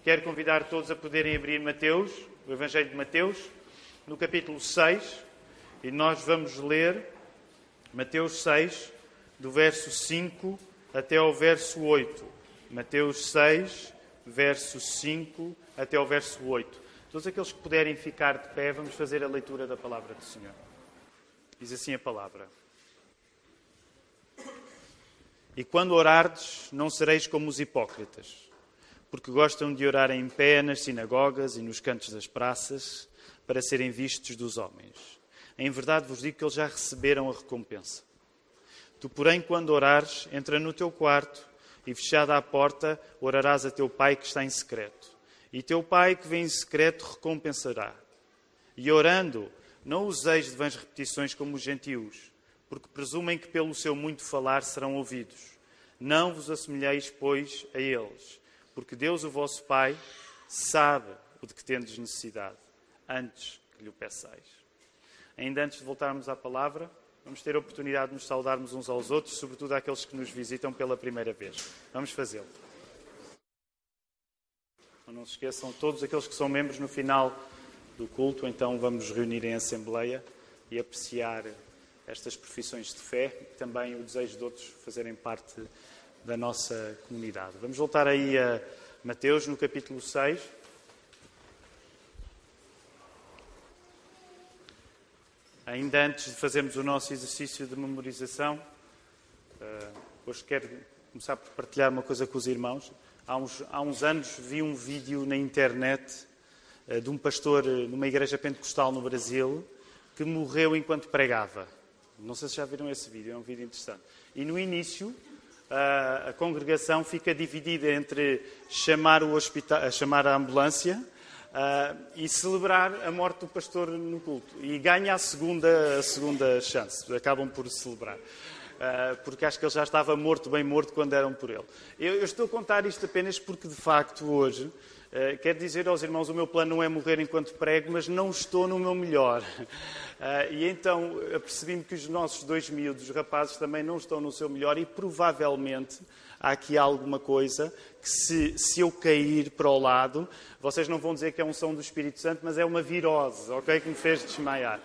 quero convidar todos a poderem abrir Mateus, o Evangelho de Mateus, no capítulo 6, e nós vamos ler Mateus 6, do verso 5 até ao verso 8. Mateus 6, verso 5 até ao verso 8. Todos aqueles que puderem ficar de pé, vamos fazer a leitura da palavra do Senhor. Diz assim a palavra. E quando orardes, não sereis como os hipócritas, porque gostam de orar em pé nas sinagogas e nos cantos das praças, para serem vistos dos homens. Em verdade vos digo que eles já receberam a recompensa. Tu, porém, quando orares, entra no teu quarto e, fechada a porta, orarás a teu Pai que está em secreto. E teu Pai que vem em secreto recompensará. E orando, não useis de vãs repetições como os gentios, porque presumem que pelo seu muito falar serão ouvidos. Não vos assemelheis, pois, a eles, porque Deus, o vosso Pai, sabe o de que tendes necessidade, antes que lhe o peçais. Ainda antes de voltarmos à palavra, vamos ter a oportunidade de nos saudarmos uns aos outros, sobretudo àqueles que nos visitam pela primeira vez. Vamos fazê-lo. Não se esqueçam, todos aqueles que são membros no final do culto, então vamos nos reunir em assembleia e apreciar estas profissões de fé e também o desejo de outros fazerem parte da nossa comunidade. Vamos voltar aí a Mateus, no capítulo 6. Ainda antes de fazermos o nosso exercício de memorização, hoje quero começar por partilhar uma coisa com os irmãos. Há uns anos vi um vídeo na internet de um pastor numa igreja pentecostal no Brasil que morreu enquanto pregava. Não sei se já viram esse vídeo, é um vídeo interessante. E no início, a congregação fica dividida entre chamar a ambulância e celebrar a morte do pastor no culto. E ganha a segunda chance. Acabam por celebrar. Porque acho que ele já estava morto, bem morto, quando eram por ele. Eu estou a contar isto apenas porque, de facto, hoje, quero dizer aos irmãos, o meu plano não é morrer enquanto prego, mas não estou no meu melhor. E então apercebi-me que os nossos dois miúdos, os rapazes, também não estão no seu melhor e provavelmente há aqui alguma coisa que se eu cair para o lado, vocês não vão dizer que é unção do Espírito Santo, mas é uma virose, ok? Que me fez desmaiar.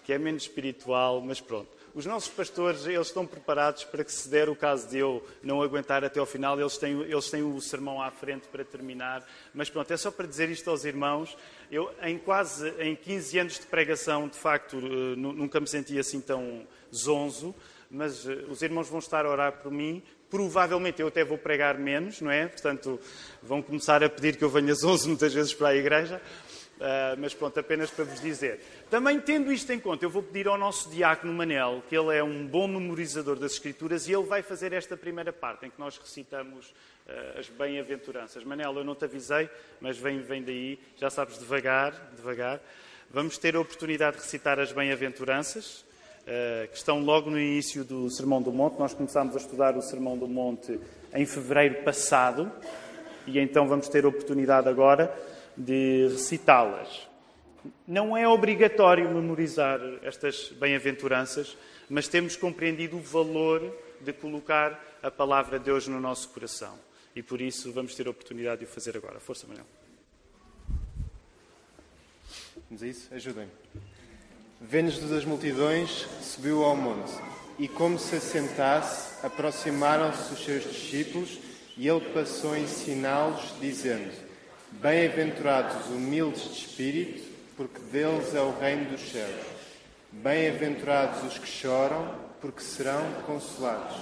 Que é menos espiritual, mas pronto. Os nossos pastores, eles estão preparados para que, se der o caso de eu não aguentar até ao final, eles têm o sermão à frente para terminar. Mas pronto, é só para dizer isto aos irmãos. Eu, em 15 anos de pregação, de facto, nunca me senti assim tão zonzo. Mas os irmãos vão estar a orar por mim. Provavelmente eu até vou pregar menos, não é? Portanto, vão começar a pedir que eu venha zonzo muitas vezes para a igreja. Mas pronto, apenas para vos dizer. Também tendo isto em conta, eu vou pedir ao nosso diácono Manel, que ele é um bom memorizador das Escrituras, e ele vai fazer esta primeira parte, em que nós recitamos as bem-aventuranças. Manel, eu não te avisei, mas vem daí, já sabes, devagar. Vamos ter a oportunidade de recitar as bem-aventuranças, que estão logo no início do Sermão do Monte. Nós começámos a estudar o Sermão do Monte em fevereiro passado, e então vamos ter a oportunidade agora de recitá-las. Não é obrigatório memorizar estas bem-aventuranças, mas temos compreendido o valor de colocar a palavra de Deus no nosso coração. E por isso vamos ter a oportunidade de o fazer agora. Força, Manuel. Vamos a isso? Ajudem-me. Vendo-nos das multidões, subiu ao monte. E como se assentasse, aproximaram-se os seus discípulos e ele passou a ensiná-los, dizendo: Bem-aventurados os humildes de espírito, porque deles é o reino dos céus. Bem-aventurados os que choram, porque serão consolados.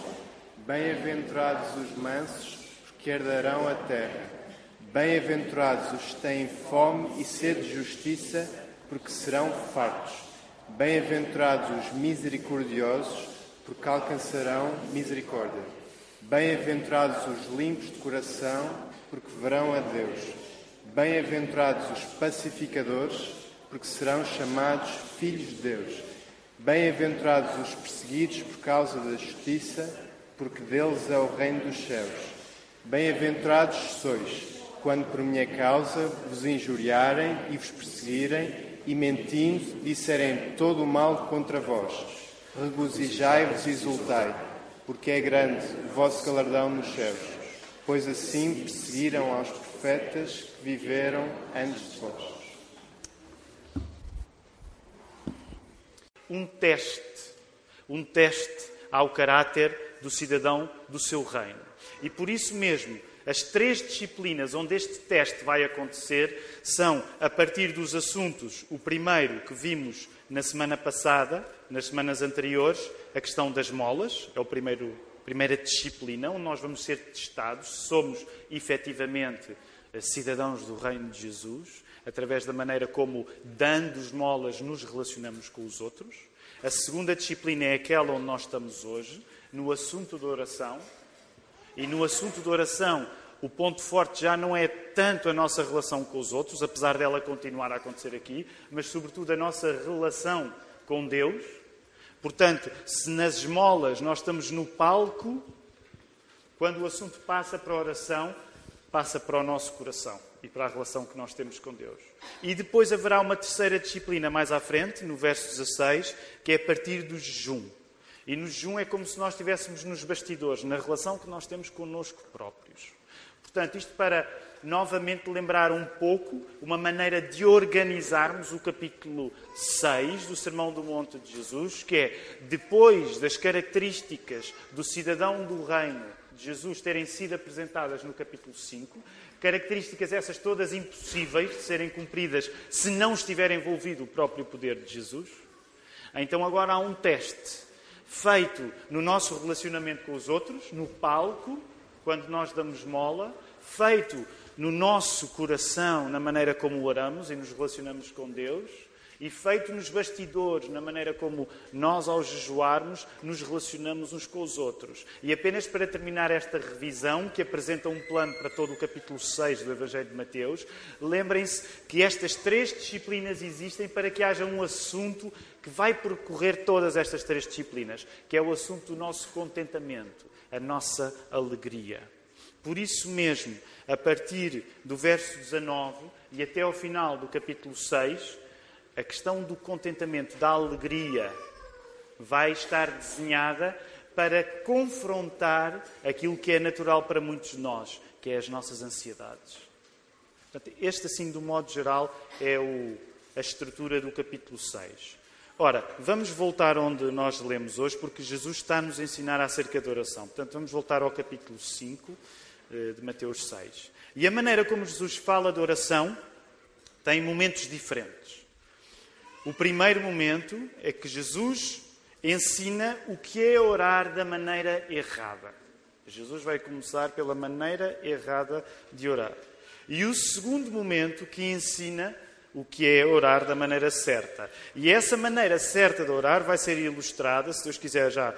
Bem-aventurados os mansos, porque herdarão a terra. Bem-aventurados os que têm fome e sede de justiça, porque serão fartos. Bem-aventurados os misericordiosos, porque alcançarão misericórdia. Bem-aventurados os limpos de coração, porque verão a Deus. Bem-aventurados os pacificadores, porque serão chamados filhos de Deus. Bem-aventurados os perseguidos por causa da justiça, porque deles é o reino dos céus. Bem-aventurados sois, quando por minha causa vos injuriarem e vos perseguirem, e mentindo disserem todo o mal contra vós. Regozijai-vos e exultai, porque é grande o vosso galardão nos céus, pois assim perseguiram aos profetas profetas que viveram antes de vós. Um teste ao caráter do cidadão do seu reino. E por isso mesmo, as 3 disciplinas onde este teste vai acontecer são, a partir dos assuntos, o primeiro que vimos na semana passada, nas semanas anteriores, a questão das molas, é a primeira disciplina, onde nós vamos ser testados se somos efetivamente cidadãos do reino de Jesus, através da maneira como, dando esmolas, nos relacionamos com os outros. A segunda disciplina é aquela onde nós estamos hoje, no assunto da oração. E no assunto da oração, o ponto forte já não é tanto a nossa relação com os outros, apesar dela continuar a acontecer aqui, mas sobretudo a nossa relação com Deus. Portanto, se nas esmolas nós estamos no palco, quando o assunto passa para a oração, passa para o nosso coração e para a relação que nós temos com Deus. E depois haverá uma terceira disciplina mais à frente, no verso 16, que é a partir do jejum. E no jejum é como se nós estivéssemos nos bastidores, na relação que nós temos connosco próprios. Portanto, isto para novamente lembrar um pouco uma maneira de organizarmos o capítulo 6 do Sermão do Monte de Jesus, que é, depois das características do cidadão do reino de Jesus terem sido apresentadas no capítulo 5, características essas todas impossíveis de serem cumpridas se não estiver envolvido o próprio poder de Jesus. Então agora há um teste feito no nosso relacionamento com os outros, no palco, quando nós damos esmola, feito no nosso coração, na maneira como oramos e nos relacionamos com Deus, e feito nos bastidores, na maneira como nós, ao jejuarmos, nos relacionamos uns com os outros. E apenas para terminar esta revisão, que apresenta um plano para todo o capítulo 6 do Evangelho de Mateus, lembrem-se que estas 3 disciplinas existem para que haja um assunto que vai percorrer todas estas 3 disciplinas, que é o assunto do nosso contentamento, a nossa alegria. Por isso mesmo, a partir do verso 19 e até ao final do capítulo 6, a questão do contentamento, da alegria, vai estar desenhada para confrontar aquilo que é natural para muitos de nós, que é as nossas ansiedades. Portanto, este, assim, do modo geral, é a estrutura do capítulo 6. Ora, vamos voltar onde nós lemos hoje, porque Jesus está-nos a ensinar acerca da oração. Portanto, vamos voltar ao capítulo 5 de Mateus 6. E a maneira como Jesus fala de oração tem momentos diferentes. O primeiro momento é que Jesus ensina o que é orar da maneira errada. Jesus vai começar pela maneira errada de orar. E o segundo momento que ensina o que é orar da maneira certa. E essa maneira certa de orar vai ser ilustrada, se Deus quiser já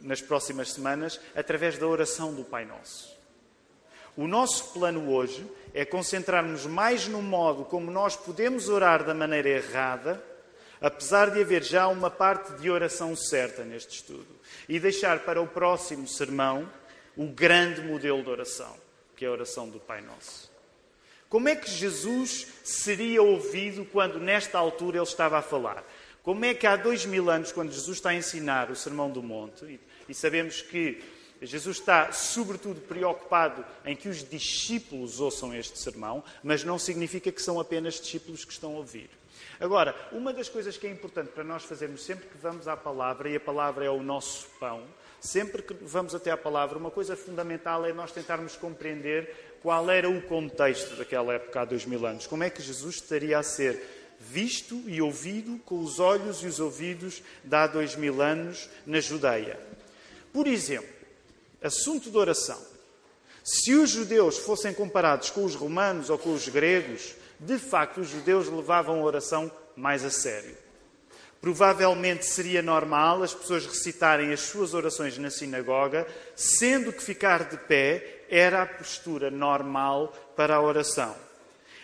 nas próximas semanas, através da oração do Pai Nosso. O nosso plano hoje é concentrarmos mais no modo como nós podemos orar da maneira errada, apesar de haver já uma parte de oração certa neste estudo, e deixar para o próximo sermão o grande modelo de oração, que é a oração do Pai Nosso. Como é que Jesus seria ouvido quando nesta altura ele estava a falar? Como é que há 2000 anos, quando Jesus está a ensinar o Sermão do Monte, e sabemos que Jesus está sobretudo preocupado em que os discípulos ouçam este sermão, mas não significa que são apenas discípulos que estão a ouvir. Agora, uma das coisas que é importante para nós fazermos sempre que vamos à palavra, e a palavra é o nosso pão, sempre que vamos até à palavra, uma coisa fundamental é nós tentarmos compreender qual era o contexto daquela época há 2000 anos. Como é que Jesus estaria a ser visto e ouvido com os olhos e os ouvidos de há 2000 anos na Judeia. Por exemplo, assunto de oração. Se os judeus fossem comparados com os romanos ou com os gregos, de facto os judeus levavam a oração mais a sério. Provavelmente seria normal as pessoas recitarem as suas orações na sinagoga, sendo que ficar de pé era a postura normal para a oração.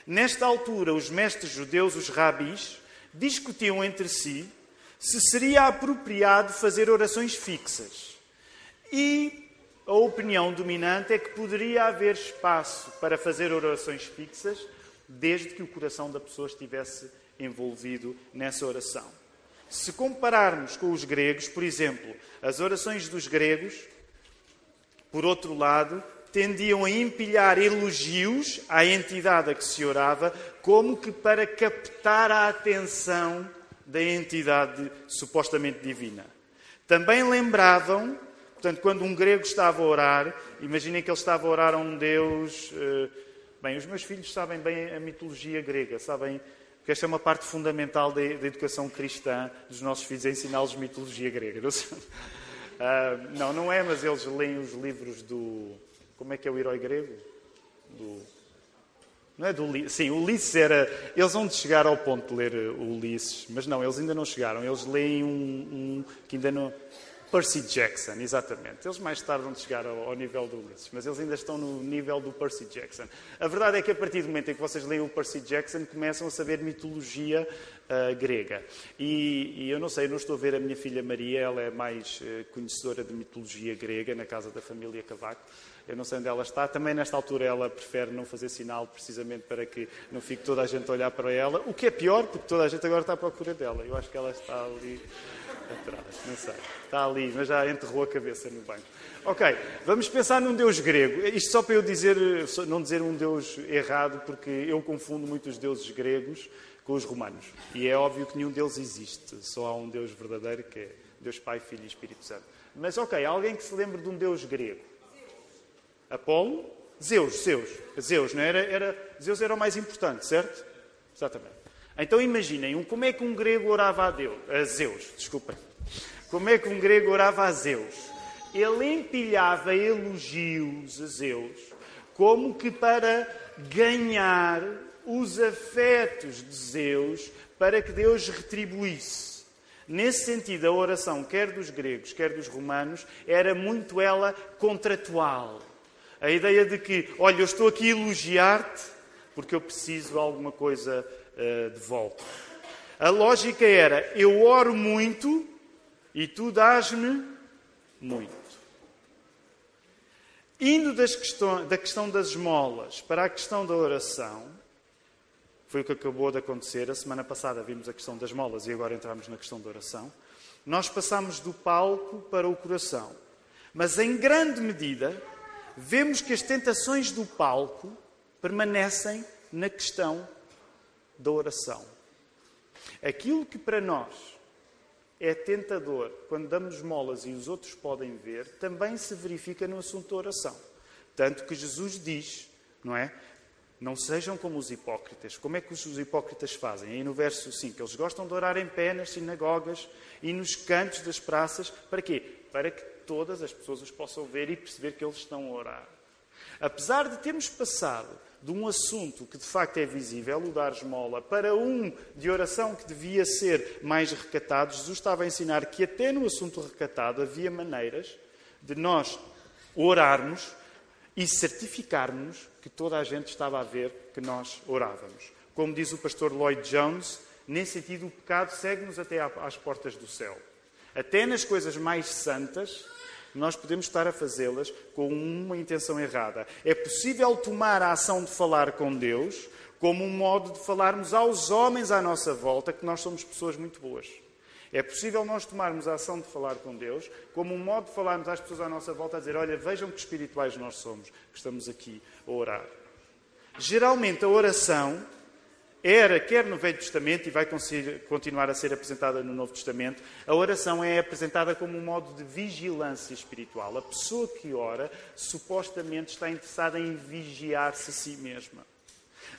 Nesta altura, os mestres judeus, os rabis, discutiam entre si se seria apropriado fazer orações fixas. E a opinião dominante é que poderia haver espaço para fazer orações fixas, desde que o coração da pessoa estivesse envolvido nessa oração. Se compararmos com os gregos, por exemplo, as orações dos gregos, por outro lado, tendiam a empilhar elogios à entidade a que se orava, como que para captar a atenção da entidade supostamente divina. Também lembravam, portanto, quando um grego estava a orar, imaginem que ele estava a orar a um deus... Bem, os meus filhos sabem bem a mitologia grega, sabem... Porque esta é uma parte fundamental da educação cristã dos nossos filhos, é ensiná-los mitologia grega. Não é, mas eles leem os livros do... Como é que é o herói grego? Não é do Ulisses? Sim, Ulisses era... Eles vão chegar ao ponto de ler Ulisses, mas não, eles ainda não chegaram. Eles leem um que ainda não... Percy Jackson, exatamente. Eles mais tarde vão chegar ao nível do Ulisses, mas eles ainda estão no nível do Percy Jackson. A verdade é que a partir do momento em que vocês leem o Percy Jackson, começam a saber mitologia grega. E eu não sei, eu não estou a ver a minha filha Maria, ela é mais conhecedora de mitologia grega, na casa da família Cavaco. Eu não sei onde ela está. Também, nesta altura, ela prefere não fazer sinal, precisamente para que não fique toda a gente a olhar para ela. O que é pior, porque toda a gente agora está à procura dela. Eu acho que ela está ali atrás, não sei. Está ali, mas já enterrou a cabeça no banco. Ok, vamos pensar num Deus grego. Isto só para eu não dizer um Deus errado, porque eu confundo muito os deuses gregos com os romanos. E é óbvio que nenhum deles existe. Só há um Deus verdadeiro, que é Deus Pai, Filho e Espírito Santo. Mas ok, alguém que se lembre de um Deus grego? Apolo? Zeus, não era? Zeus era o mais importante, certo? Exatamente. Então imaginem, como é que um grego orava a Zeus? Desculpem. Como é que um grego orava a Zeus? Ele empilhava elogios a Zeus, como que para ganhar os afetos de Zeus, para que Deus retribuísse. Nesse sentido, a oração, quer dos gregos, quer dos romanos, era muito ela contratual. A ideia de que, olha, eu estou aqui a elogiar-te porque eu preciso de alguma coisa de volta. A lógica era, eu oro muito e tu dás-me muito. Indo da questão das esmolas para a questão da oração, foi o que acabou de acontecer. A semana passada vimos a questão das esmolas e agora entramos na questão da oração. Nós passamos do palco para o coração. Mas em grande medida, vemos que as tentações do palco permanecem na questão da oração. Aquilo que para nós é tentador quando damos esmolas e os outros podem ver, também se verifica no assunto da oração. Tanto que Jesus diz, não é? Não sejam como os hipócritas. Como é que os hipócritas fazem? Aí no verso 5, eles gostam de orar em pé nas sinagogas e nos cantos das praças. Para quê? Para que todas as pessoas os possam ver e perceber que eles estão a orar. Apesar de termos passado de um assunto que de facto é visível, o dar esmola, para um de oração que devia ser mais recatado, Jesus estava a ensinar que até no assunto recatado havia maneiras de nós orarmos e certificarmos que toda a gente estava a ver que nós orávamos. Como diz o pastor Lloyd Jones, nesse sentido o pecado segue-nos até às portas do céu. Até nas coisas mais santas, nós podemos estar a fazê-las com uma intenção errada. É possível tomar a ação de falar com Deus como um modo de falarmos aos homens à nossa volta que nós somos pessoas muito boas. É possível nós tomarmos a ação de falar com Deus como um modo de falarmos às pessoas à nossa volta a dizer, olha, vejam que espirituais nós somos, que estamos aqui a orar. Geralmente a oração era, quer no Velho Testamento, e vai continuar a ser apresentada no Novo Testamento, a oração é apresentada como um modo de vigilância espiritual. A pessoa que ora, supostamente, está interessada em vigiar-se a si mesma.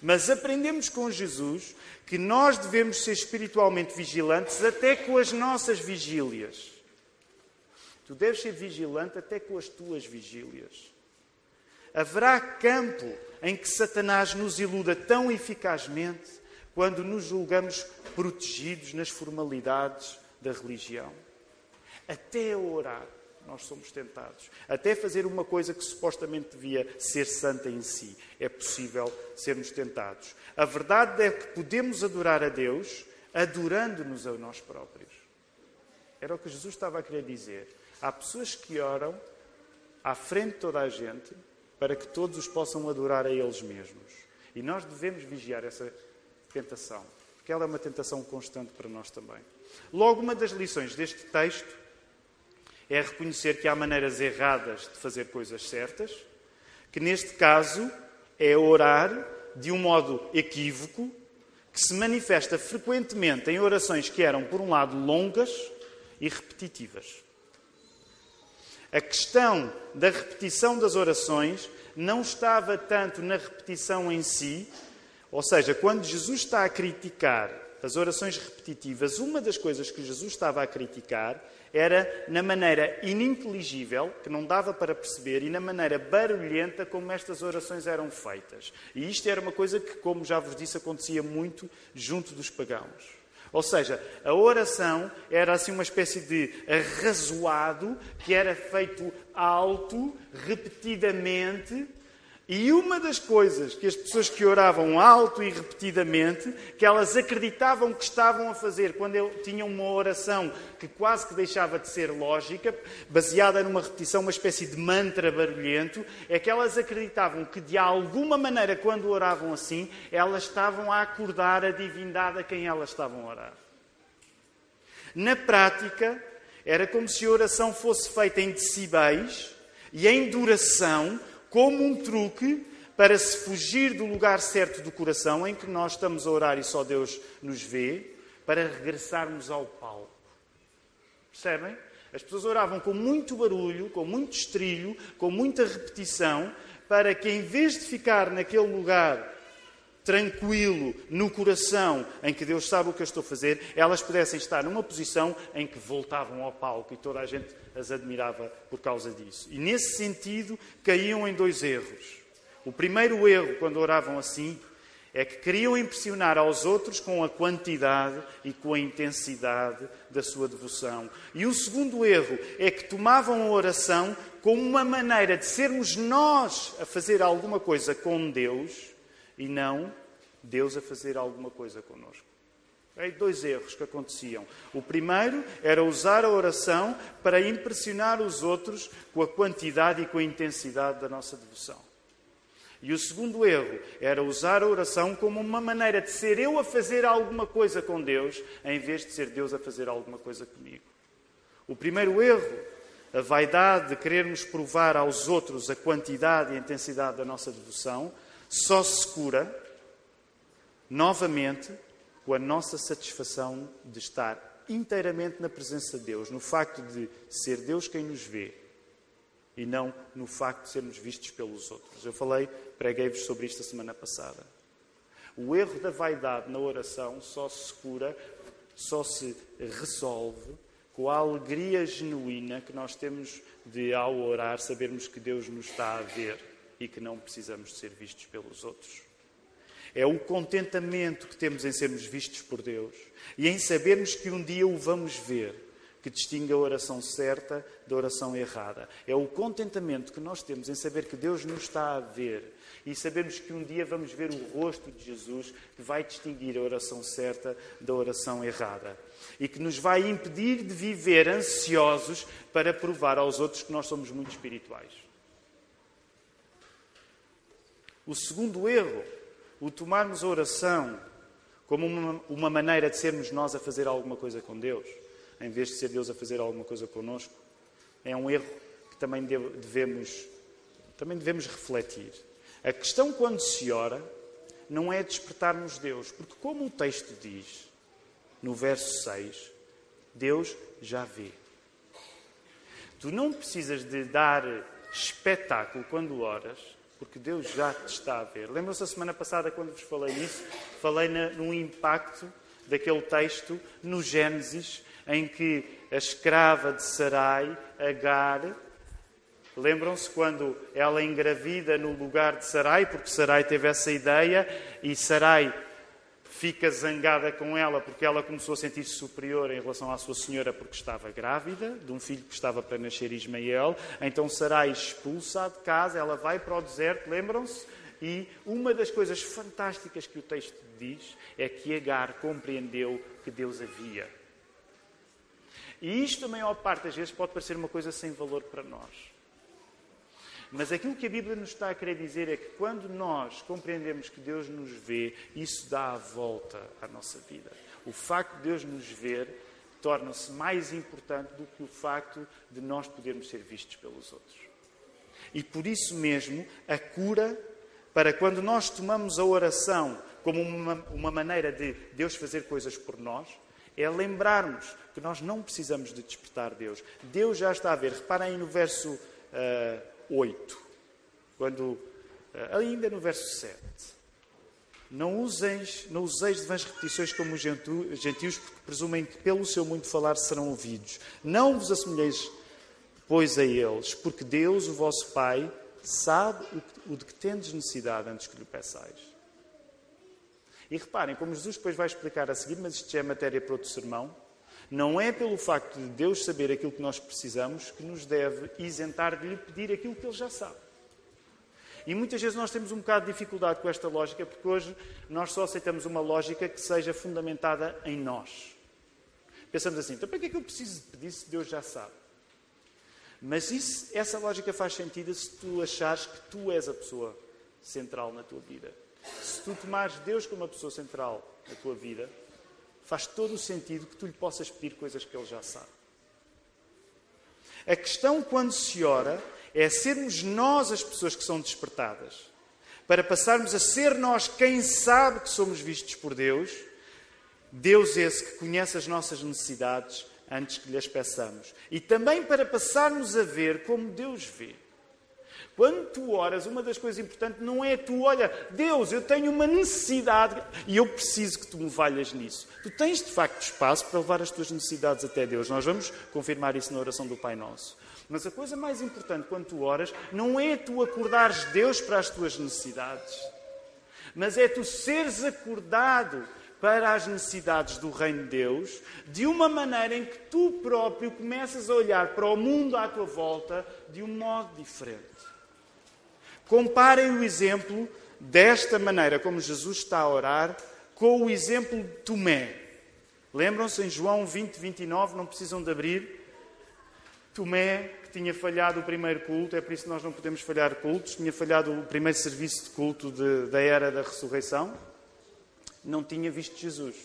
Mas aprendemos com Jesus que nós devemos ser espiritualmente vigilantes até com as nossas vigílias. Tu deves ser vigilante até com as tuas vigílias. Haverá campo em que Satanás nos iluda tão eficazmente quando nos julgamos protegidos nas formalidades da religião. Até a orar, nós somos tentados. Até fazer uma coisa que supostamente devia ser santa em si. É possível sermos tentados. A verdade é que podemos adorar a Deus adorando-nos a nós próprios. Era o que Jesus estava a querer dizer. Há pessoas que oram à frente de toda a gente para que todos os possam adorar a eles mesmos. E nós devemos vigiar essa tentação, porque ela é uma tentação constante para nós também. Logo, uma das lições deste texto é reconhecer que há maneiras erradas de fazer coisas certas, que neste caso é orar de um modo equívoco, que se manifesta frequentemente em orações que eram, por um lado, longas e repetitivas. A questão da repetição das orações não estava tanto na repetição em si, ou seja, quando Jesus está a criticar as orações repetitivas, uma das coisas que Jesus estava a criticar era na maneira ininteligível, que não dava para perceber, e na maneira barulhenta como estas orações eram feitas. E isto era uma coisa que, como já vos disse, acontecia muito junto dos pagãos. Ou seja, a oração era assim uma espécie de arrazoado que era feito alto, repetidamente. E uma das coisas que as pessoas que oravam alto e repetidamente, que elas acreditavam que estavam a fazer quando tinham uma oração que quase que deixava de ser lógica, baseada numa repetição, uma espécie de mantra barulhento, é que elas acreditavam que de alguma maneira, quando oravam assim, elas estavam a acordar a divindade a quem elas estavam a orar. Na prática, era como se a oração fosse feita em decibéis e em duração, como um truque para se fugir do lugar certo do coração em que nós estamos a orar e só Deus nos vê, para regressarmos ao palco. Percebem? As pessoas oravam com muito barulho, com muito estrilho, com muita repetição, para que em vez de ficar naquele lugar tranquilo, no coração, em que Deus sabe o que eu estou a fazer, elas pudessem estar numa posição em que voltavam ao palco e toda a gente as admirava por causa disso. E nesse sentido, caíam em dois erros. O primeiro erro, quando oravam assim, é que queriam impressionar aos outros com a quantidade e com a intensidade da sua devoção. E o segundo erro é que tomavam a oração como uma maneira de sermos nós a fazer alguma coisa com Deus, e não Deus a fazer alguma coisa connosco. Há dois erros que aconteciam. O primeiro era usar a oração para impressionar os outros com a quantidade e com a intensidade da nossa devoção. E o segundo erro era usar a oração como uma maneira de ser eu a fazer alguma coisa com Deus, em vez de ser Deus a fazer alguma coisa comigo. O primeiro erro, a vaidade de querermos provar aos outros a quantidade e a intensidade da nossa devoção, só se cura, novamente, com a nossa satisfação de estar inteiramente na presença de Deus, no facto de ser Deus quem nos vê e não no facto de sermos vistos pelos outros. Eu preguei-vos sobre isto a semana passada. O erro da vaidade na oração só se cura, só se resolve com a alegria genuína que nós temos de, ao orar, sabermos que Deus nos está a ver e que não precisamos de ser vistos pelos outros. É o contentamento que temos em sermos vistos por Deus e em sabermos que um dia o vamos ver, que distingue a oração certa da oração errada. É o contentamento que nós temos em saber que Deus nos está a ver e sabermos que um dia vamos ver o rosto de Jesus, que vai distinguir a oração certa da oração errada e que nos vai impedir de viver ansiosos para provar aos outros que nós somos muito espirituais. O segundo erro, o tomarmos a oração como uma maneira de sermos nós a fazer alguma coisa com Deus, em vez de ser Deus a fazer alguma coisa connosco, é um erro que também devemos refletir. A questão quando se ora não é despertarmos Deus, porque como o texto diz, no verso 6, Deus já vê. Tu não precisas de dar espetáculo quando oras, porque Deus já te está a ver. Lembram-se da semana passada, quando vos falei nisso? Falei no impacto daquele texto no Gênesis, em que a escrava de Sarai, Agar, lembram-se quando ela engravida no lugar de Sarai, porque Sarai teve essa ideia, e Sarai fica zangada com ela porque ela começou a sentir-se superior em relação à sua senhora porque estava grávida de um filho que estava para nascer, Ismael. Então Sarai expulsa-a de casa, ela vai para o deserto, lembram-se? E uma das coisas fantásticas que o texto diz é que Agar compreendeu que Deus havia. E isto, a maior parte das vezes, pode parecer uma coisa sem valor para nós. Mas aquilo que a Bíblia nos está a querer dizer é que quando nós compreendemos que Deus nos vê, isso dá a volta à nossa vida. O facto de Deus nos ver torna-se mais importante do que o facto de nós podermos ser vistos pelos outros. E por isso mesmo, a cura, para quando nós tomamos a oração como uma maneira de Deus fazer coisas por nós, é lembrarmos que nós não precisamos de despertar Deus. Deus já está a ver. Reparem aí no verso 8, ainda no verso 7. Não useis de vãs repetições como os gentios, porque presumem que pelo seu muito falar serão ouvidos. Não vos assemelheis, pois, a eles, porque Deus, o vosso Pai, sabe o de que tendes necessidade antes que lhe peçais. E reparem, como Jesus depois vai explicar a seguir, mas isto já é matéria para outro sermão, não é pelo facto de Deus saber aquilo que nós precisamos que nos deve isentar de lhe pedir aquilo que Ele já sabe. E muitas vezes nós temos um bocado de dificuldade com esta lógica, porque hoje nós só aceitamos uma lógica que seja fundamentada em nós. Pensamos assim, então para que é que eu preciso de pedir se Deus já sabe? Mas essa lógica faz sentido se tu achares que tu és a pessoa central na tua vida. Se tu tomares Deus como a pessoa central na tua vida, faz todo o sentido que tu lhe possas pedir coisas que Ele já sabe. A questão quando se ora é sermos nós as pessoas que são despertadas. Para passarmos a ser nós quem sabe que somos vistos por Deus. Deus esse que conhece as nossas necessidades antes que lhes peçamos. E também para passarmos a ver como Deus vê. Quando tu oras, uma das coisas importantes não é tu, olha, Deus, eu tenho uma necessidade e eu preciso que tu me valhas nisso. Tu tens, de facto, espaço para levar as tuas necessidades até Deus. Nós vamos confirmar isso na oração do Pai Nosso. Mas a coisa mais importante quando tu oras não é tu acordares Deus para as tuas necessidades, mas é tu seres acordado para as necessidades do Reino de Deus de uma maneira em que tu próprio começas a olhar para o mundo à tua volta de um modo diferente. Comparem o exemplo desta maneira, como Jesus está a orar, com o exemplo de Tomé. Lembram-se em João 20, 29, não precisam de abrir. Tomé, que tinha falhado o primeiro culto, é por isso que nós não podemos falhar cultos, tinha falhado o primeiro serviço de culto da era da ressurreição, não tinha visto Jesus.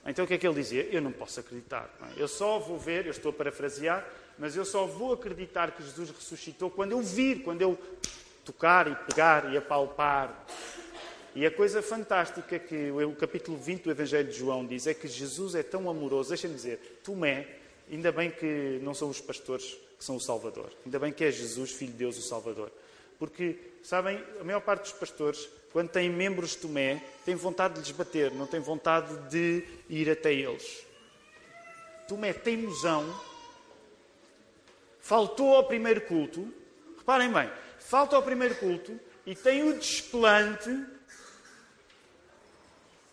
Então o que é que ele dizia? Eu não posso acreditar. Não é? Eu só vou ver, eu estou a parafrasear, mas eu só vou acreditar que Jesus ressuscitou quando eu vir, quando eu tocar e pegar e apalpar. E a coisa fantástica que o capítulo 20 do Evangelho de João diz é que Jesus é tão amoroso. Deixem-me dizer, Tomé, ainda bem que não são os pastores que são o Salvador. Ainda bem que é Jesus, Filho de Deus, o Salvador. Porque, sabem, a maior parte dos pastores, quando têm membros de Tomé, têm vontade de lhes bater, não têm vontade de ir até eles. Tomé tem teimosão, faltou ao primeiro culto, reparem bem, falta ao primeiro culto e tem o desplante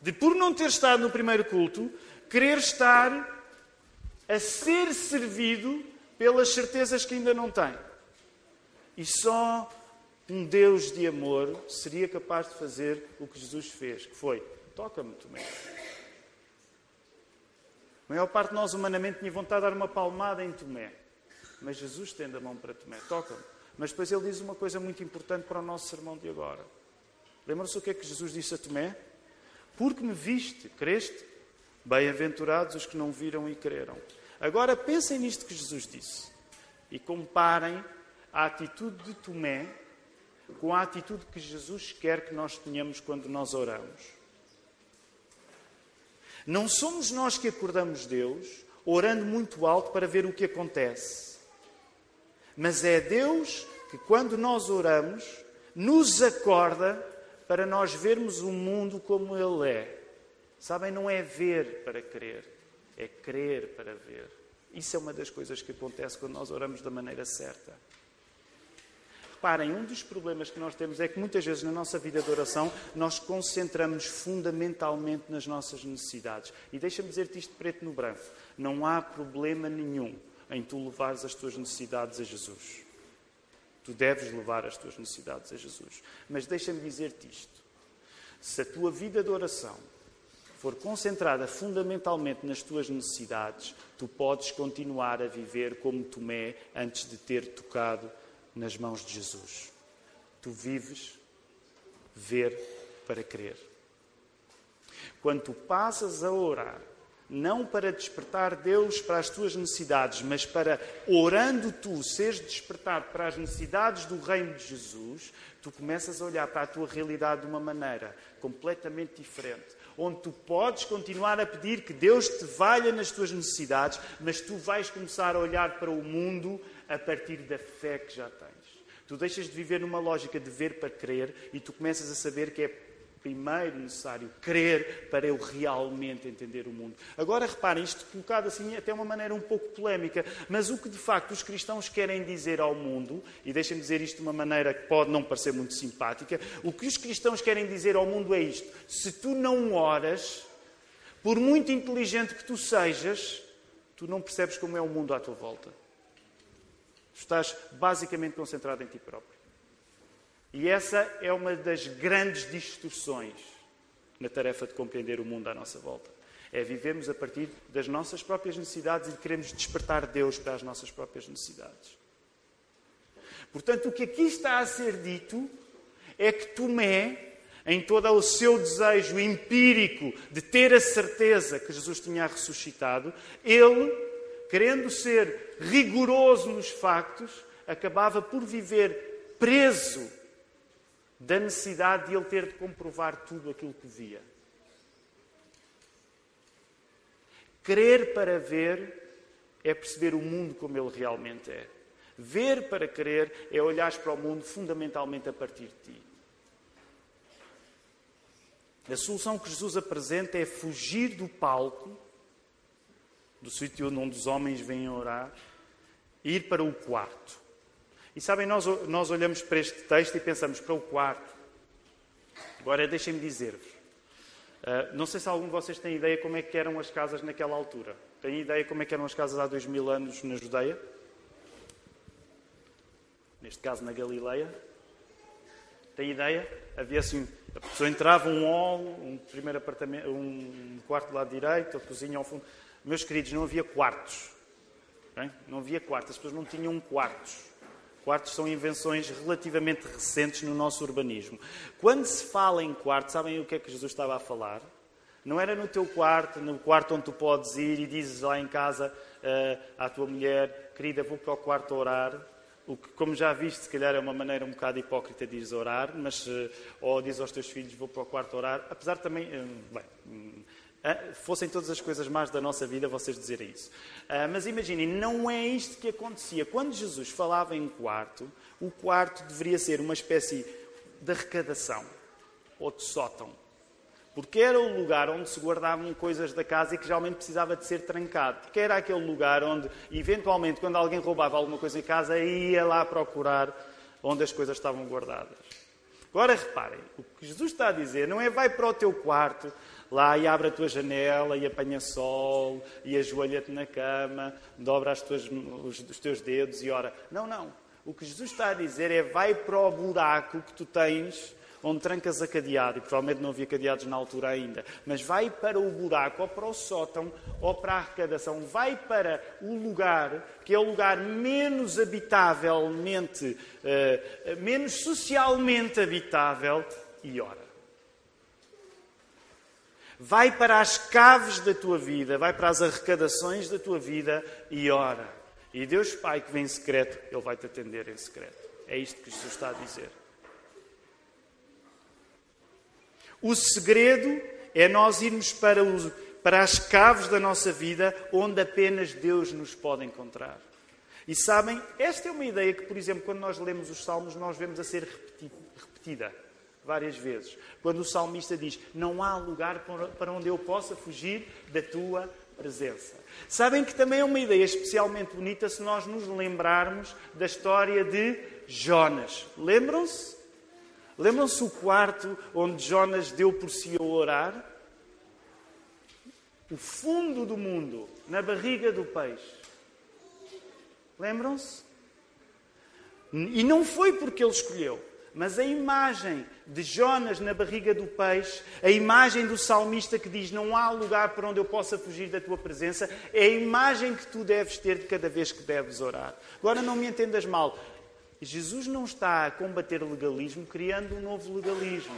de, por não ter estado no primeiro culto, querer estar a ser servido pelas certezas que ainda não tem. E só um Deus de amor seria capaz de fazer o que Jesus fez, que foi, toca-me, Tomé. A maior parte de nós humanamente tinha vontade de dar uma palmada em Tomé. Mas Jesus estende a mão para Tomé, toca-me. Mas depois ele diz uma coisa muito importante para o nosso sermão de agora. Lembram-se o que é que Jesus disse a Tomé? Porque me viste, creste? Bem-aventurados os que não viram e creram. Agora pensem nisto que Jesus disse e comparem a atitude de Tomé com a atitude que Jesus quer que nós tenhamos quando nós oramos. Não somos nós que acordamos Deus orando muito alto para ver o que acontece. Mas é Deus que, quando nós oramos, nos acorda para nós vermos o mundo como Ele é. Sabem, não é ver para crer, é crer para ver. Isso é uma das coisas que acontece quando nós oramos da maneira certa. Reparem, um dos problemas que nós temos é que muitas vezes na nossa vida de oração nós concentramos fundamentalmente nas nossas necessidades. E deixa-me dizer-te isto preto no branco. Não há problema nenhum em tu levares as tuas necessidades a Jesus. Tu deves levar as tuas necessidades a Jesus. Mas deixa-me dizer-te isto. Se a tua vida de oração for concentrada fundamentalmente nas tuas necessidades, tu podes continuar a viver como Tomé antes de ter tocado nas mãos de Jesus. Tu vives ver para crer. Quando tu passas a orar não para despertar Deus para as tuas necessidades, mas para, orando tu, seres despertado para as necessidades do reino de Jesus, tu começas a olhar para a tua realidade de uma maneira completamente diferente. Onde tu podes continuar a pedir que Deus te valha nas tuas necessidades, mas tu vais começar a olhar para o mundo a partir da fé que já tens. Tu deixas de viver numa lógica de ver para crer e tu começas a saber que é primeiro necessário crer para eu realmente entender o mundo. Agora reparem, isto colocado assim até uma maneira um pouco polémica, mas o que de facto os cristãos querem dizer ao mundo, e deixem-me dizer isto de uma maneira que pode não parecer muito simpática, o que os cristãos querem dizer ao mundo é isto: se tu não oras, por muito inteligente que tu sejas, tu não percebes como é o mundo à tua volta. Tu estás basicamente concentrado em ti próprio. E essa é uma das grandes distorções na tarefa de compreender o mundo à nossa volta. É vivermos a partir das nossas próprias necessidades e de queremos despertar Deus para as nossas próprias necessidades. Portanto, o que aqui está a ser dito é que Tomé, em todo o seu desejo empírico de ter a certeza que Jesus tinha ressuscitado, ele, querendo ser rigoroso nos factos, acabava por viver preso da necessidade de ele ter de comprovar tudo aquilo que via. Crer para ver é perceber o mundo como ele realmente é. Ver para crer é olhares para o mundo fundamentalmente a partir de ti. A solução que Jesus apresenta é fugir do palco, do sítio onde os homens vêm orar, e ir para o quarto. E sabem, nós olhamos para este texto e pensamos para o quarto. Agora, deixem-me dizer-vos. Não sei se algum de vocês tem ideia como é que eram as casas naquela altura. Tem ideia como é que eram as casas há 2000 anos na Judeia? Neste caso, na Galileia. Tem ideia? Havia assim, a pessoa entrava um hall, um primeiro apartamento, um quarto do lado direito, a cozinha ao fundo. Meus queridos, não havia quartos. Bem? Não havia quartos. As pessoas não tinham quartos. Quartos são invenções relativamente recentes no nosso urbanismo. Quando se fala em quarto, sabem o que é que Jesus estava a falar? Não era no teu quarto, no quarto onde tu podes ir e dizes lá em casa à tua mulher: querida, vou para o quarto orar. O que, como já viste, se calhar é uma maneira um bocado hipócrita de ires orar, mas, ou diz aos teus filhos: vou para o quarto orar. Apesar de também, fossem todas as coisas más da nossa vida, vocês dizerem isso. Mas imaginem, não é isto que acontecia. Quando Jesus falava em quarto, o quarto deveria ser uma espécie de arrecadação ou de sótão. Porque era o lugar onde se guardavam coisas da casa e que geralmente precisava de ser trancado. Porque era aquele lugar onde, eventualmente, quando alguém roubava alguma coisa em casa, ia lá procurar onde as coisas estavam guardadas. Agora reparem, o que Jesus está a dizer não é vai para o teu quarto, lá e abre a tua janela e apanha sol e ajoelha-te na cama, dobra os teus dedos e ora. Não. O que Jesus está a dizer é vai para o buraco que tu tens, onde trancas a cadeado, e provavelmente não havia cadeados na altura ainda, mas vai para o buraco, ou para o sótão, ou para a arrecadação, vai para o lugar, que é o lugar menos habitavelmente, menos socialmente habitável, e ora. Vai para as caves da tua vida, vai para as arrecadações da tua vida e ora. E Deus Pai que vem em secreto, Ele vai-te atender em secreto. É isto que Jesus está a dizer. O segredo é nós irmos para as caves da nossa vida, onde apenas Deus nos pode encontrar. E sabem, esta é uma ideia que, por exemplo, quando nós lemos os Salmos, nós vemos a ser repetida várias vezes. Quando o salmista diz: não há lugar para onde eu possa fugir da tua presença. Sabem que também é uma ideia especialmente bonita se nós nos lembrarmos da história de Jonas. Lembram-se? Lembram-se o quarto onde Jonas deu por si a orar? O fundo do mundo, na barriga do peixe. Lembram-se? E não foi porque ele escolheu, mas a imagem de Jonas na barriga do peixe, a imagem do salmista que diz: não há lugar para onde eu possa fugir da tua presença, é a imagem que tu deves ter de cada vez que deves orar. Agora não me entendas mal. Jesus não está a combater legalismo criando um novo legalismo.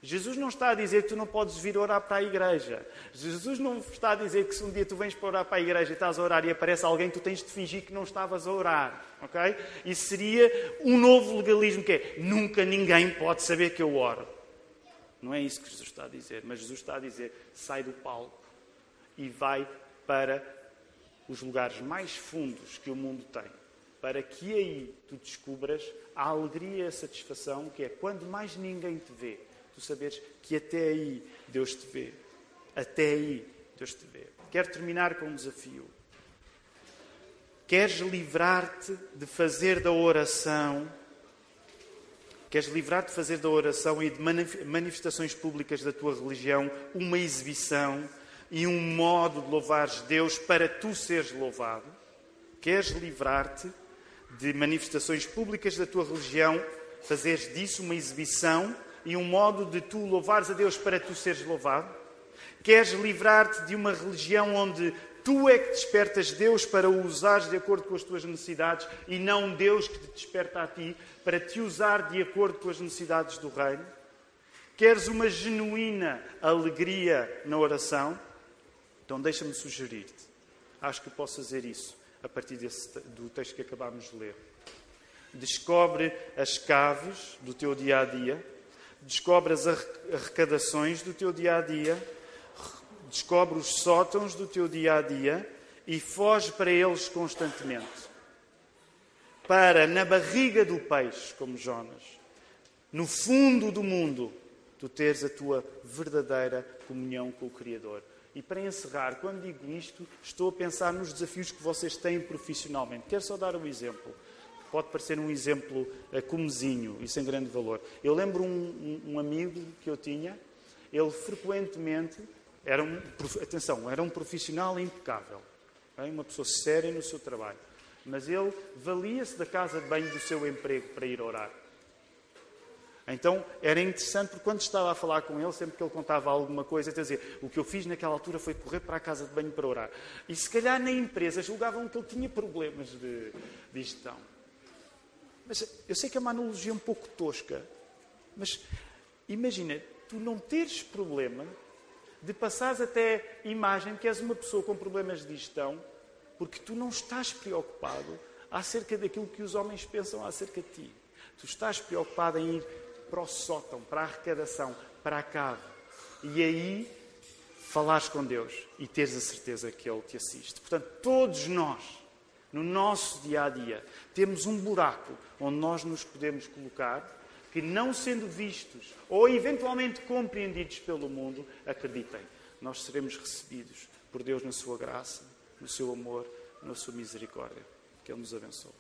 Jesus não está a dizer que tu não podes vir orar para a igreja. Jesus não está a dizer que se um dia tu vens para orar para a igreja e estás a orar e aparece alguém, tu tens de fingir que não estavas a orar. Ok? Isso seria um novo legalismo, que é nunca ninguém pode saber que eu oro. Não é isso que Jesus está a dizer. Mas Jesus está a dizer, sai do palco e vai para os lugares mais fundos que o mundo tem. Para que aí tu descubras a alegria e a satisfação que é quando mais ninguém te vê. Tu saberes que até aí Deus te vê. Até aí Deus te vê. Quero terminar com um desafio. Queres livrar-te de fazer da oração... Queres livrar-te de fazer da oração e de manifestações públicas da tua religião uma exibição e um modo de louvares Deus para tu seres louvado? Queres livrar-te de manifestações públicas da tua religião, fazeres disso uma exibição e um modo de tu louvares a Deus para tu seres louvado? Queres livrar-te de uma religião onde tu é que despertas Deus para o usares de acordo com as tuas necessidades e não Deus que te desperta a ti para te usar de acordo com as necessidades do reino? Queres uma genuína alegria na oração? Então deixa-me sugerir-te. Acho que posso fazer isso a partir do texto que acabámos de ler. Descobre as caves do teu dia-a-dia. Descobre as arrecadações do teu dia-a-dia. Descobre os sótãos do teu dia-a-dia e foge para eles constantemente. Para, na barriga do peixe, como Jonas, no fundo do mundo, tu teres a tua verdadeira comunhão com o Criador. E para encerrar, quando digo isto, estou a pensar nos desafios que vocês têm profissionalmente. Quero só dar um exemplo. Pode parecer um exemplo comezinho e sem grande valor. Eu lembro um amigo que eu tinha, ele frequentemente... Era um profissional impecável, uma pessoa séria no seu trabalho. Mas ele valia-se da casa de banho do seu emprego para ir orar. Então era interessante, porque quando estava a falar com ele, sempre que ele contava alguma coisa, quer dizer, o que eu fiz naquela altura foi correr para a casa de banho para orar. E se calhar na empresa julgavam que ele tinha problemas de gestão. Mas eu sei que é uma analogia um pouco tosca, mas imagina, tu não teres problema de passares até a imagem que és uma pessoa com problemas de gestão, porque tu não estás preocupado acerca daquilo que os homens pensam acerca de ti. Tu estás preocupado em ir para o sótão, para a arrecadação, para a cave. E aí falares com Deus e teres a certeza que Ele te assiste. Portanto, todos nós, no nosso dia-a-dia, temos um buraco onde nós nos podemos colocar, que não sendo vistos ou eventualmente compreendidos pelo mundo, acreditem, nós seremos recebidos por Deus na sua graça, no seu amor, na sua misericórdia. Que Ele nos abençoe.